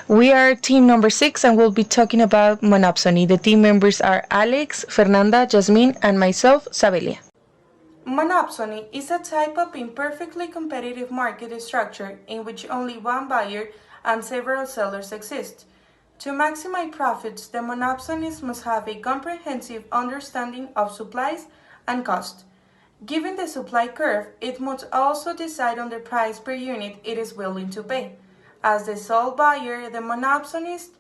We are team number 6 and we'll be talking about Monopsony. The team members are Alex, Fernanda, Jasmine, and myself, Sabelia. Monopsony is a type of imperfectly competitive market structure in which only one buyer and several sellers exist. To maximize profits, the monopsonists must have a comprehensive understanding of supplies and cost. Given the supply curve, it must also decide on the price per unit it is willing to pay. As the sole buyer, the monopsonist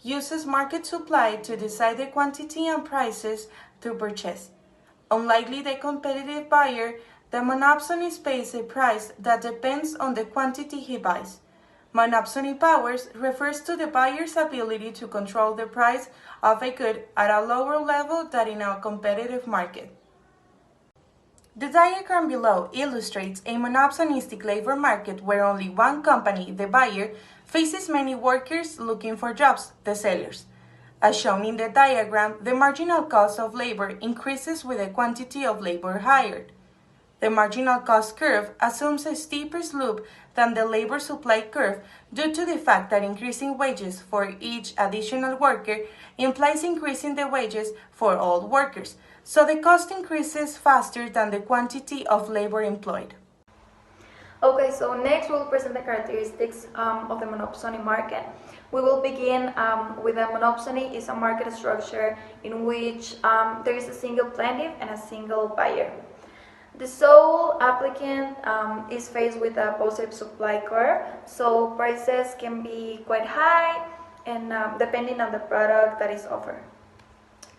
uses market supply to decide the quantity and prices to purchase. Unlike the competitive buyer, the monopsonist pays a price that depends on the quantity he buys. Monopsony powers refers to the buyer's ability to control the price of a good at a lower level than in a competitive market. The diagram below illustrates a monopsonistic labor market where only one company, the buyer, faces many workers looking for jobs, the sellers. As shown in the diagram, the marginal cost of labor increases with the quantity of labor hired. The marginal cost curve assumes a steeper slope than the labor supply curve due to the fact that increasing wages for each additional worker implies increasing the wages for all workers, so the cost increases faster than the quantity of labor employed. Okay, so next we'll present the characteristics of the monopsony market. We will begin with a monopsony is a market structure in which there is a single plaintiff and a single buyer. The sole applicant is faced with a positive supply curve, so prices can be quite high and depending on the product that is offered.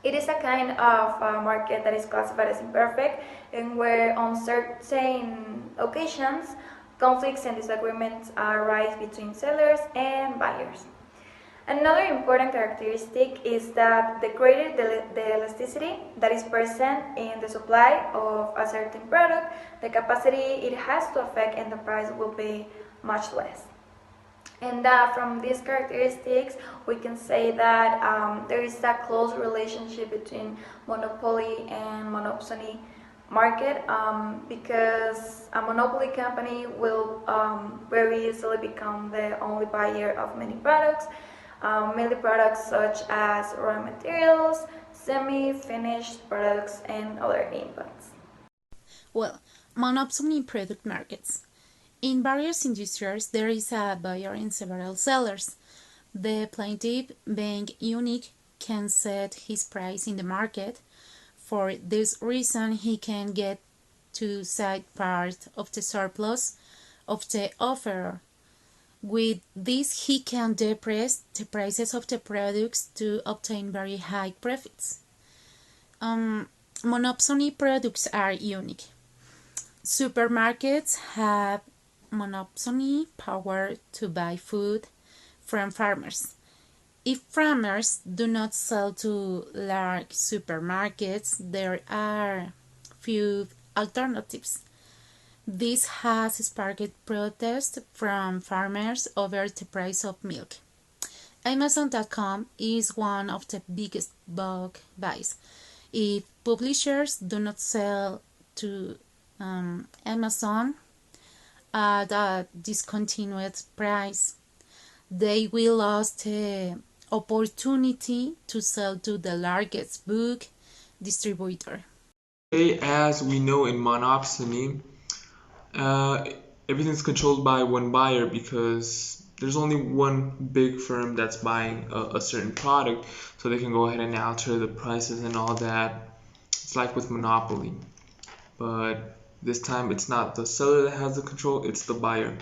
It is a kind of market that is classified as imperfect and where on certain occasions conflicts and disagreements arise between sellers and buyers. Another important characteristic is that the greater the elasticity that is present in the supply of a certain product, the capacity it has to affect and the price will be much less. And from these characteristics, we can say that there is a close relationship between monopoly and monopsony market because a monopoly company will very easily become the only buyer of many products, mainly products such as raw materials, semi-finished products, and other inputs. Well, monopsony product markets. In various industries, there is a buyer and several sellers. The plaintiff, being unique, can set his price in the market. For this reason, he can get to side part of the surplus of the offerer. With this, he can depress the prices of the products to obtain very high profits. Monopsony products are unique. Supermarkets have monopsony power to buy food from farmers. If farmers do not sell to large supermarkets, there are few alternatives. This has sparked protest from farmers over the price of milk. Amazon.com is one of the biggest bulk buys. If publishers do not sell to Amazon at a discontinued price, they will lose the opportunity to sell to the largest book distributor. As we know in monopsony, everything's controlled by one buyer because there's only one big firm that's buying a certain product, so they can go ahead and alter the prices and all that. It's like with monopoly, but this time it's not the seller that has the control, it's the buyer.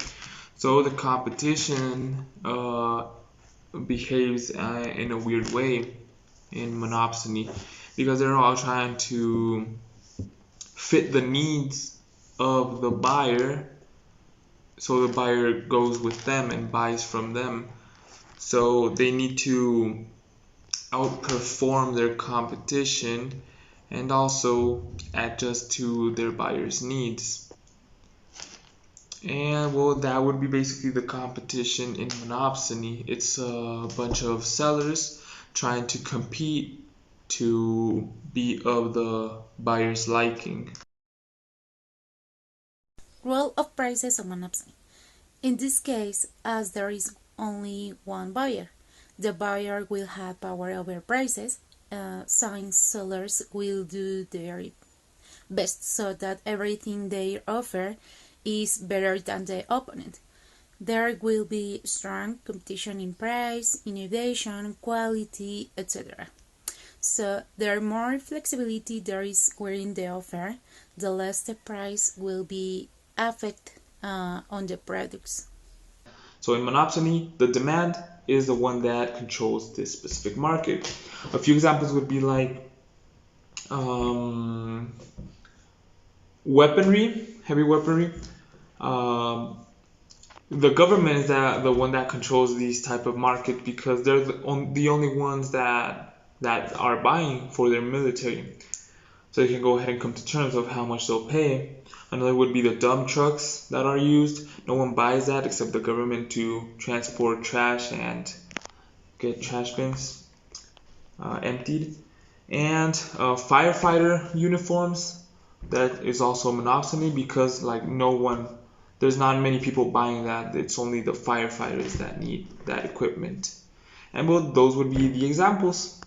So the competition behaves in a weird way in monopsony because they're all trying to fit the needs of the buyer, so the buyer goes with them and buys from them. So they need to outperform their competition and also adjust to their buyer's needs. And well, that would be basically the competition in monopsony. It's a bunch of sellers trying to compete to be of the buyer's liking. Role of prices on monopsony. In this case, as there is only one buyer. The buyer will have power over prices, since sellers will do their best so that everything they offer is better than the opponent. There will be strong competition in price, innovation, quality, etc. So the more flexibility there is within the offer, the less the price will be affected on the products. So in monopsony, the demand is the one that controls this specific market. A few examples would be like weaponry, heavy weaponry. The government is the one that controls these type of market because they're the only ones that are buying for their military. So they can go ahead and come to terms of how much they'll pay. Another would be the dump trucks that are used. No one buys that except the government to transport trash and get trash bins emptied. And firefighter uniforms, that is also monopsony because there's not many people buying that. It's only the firefighters that need that equipment. And those would be the examples.